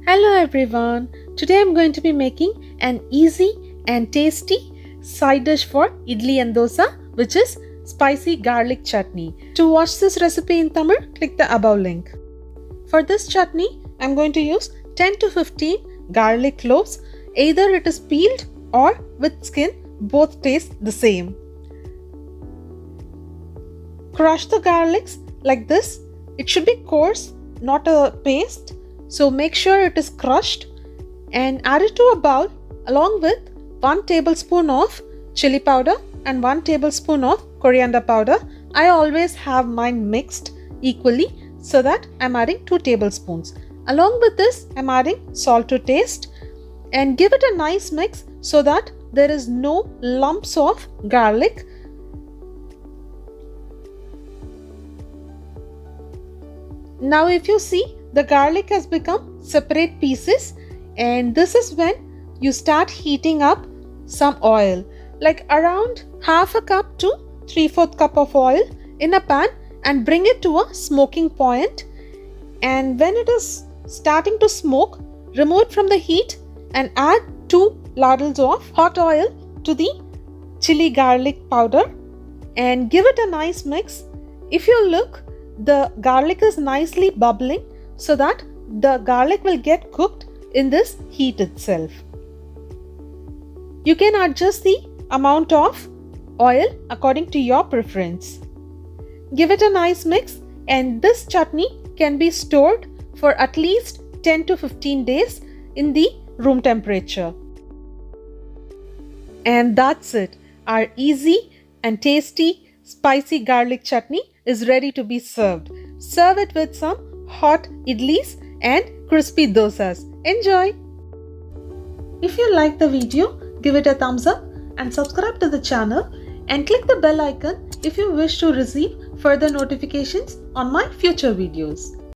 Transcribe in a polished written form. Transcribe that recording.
Hello everyone, today I'm going to be making an easy and tasty side dish for idli and dosa, which is spicy garlic chutney. To watch this recipe in Tamil, click the above link. For this chutney, I'm going to use 10 to 15 garlic cloves. Either it is peeled or with skin, both taste the same. Crush the garlics like this. It should be coarse, not a paste. So make sure it is crushed and add it to a bowl along with 1 tablespoon of chilli powder and 1 tablespoon of coriander powder. I always have mine mixed equally so that I'm adding 2 tablespoons. Along with this, I'm adding salt to taste and give it a nice mix so that there is no lumps of garlic. Now if you see, the garlic has become separate pieces, and this is when you start heating up some oil, like around half a cup to 3/4 cup of oil in a pan, and bring it to a smoking point. And when it is starting to smoke, remove it from the heat and add 2 ladles of hot oil to the chili garlic powder and give it a nice mix. If you look, the garlic is nicely bubbling, so that the garlic will get cooked in this heat itself. You can adjust the amount of oil according to your preference. Give it a nice mix, and this chutney can be stored for at least 10 to 15 days in the room temperature. And that's it. Our easy and tasty spicy garlic chutney is ready to be served. Serve it with some hot idlis and crispy dosas. Enjoy! If you like the video, give it a thumbs up and subscribe to the channel and click the bell icon if you wish to receive further notifications on my future videos.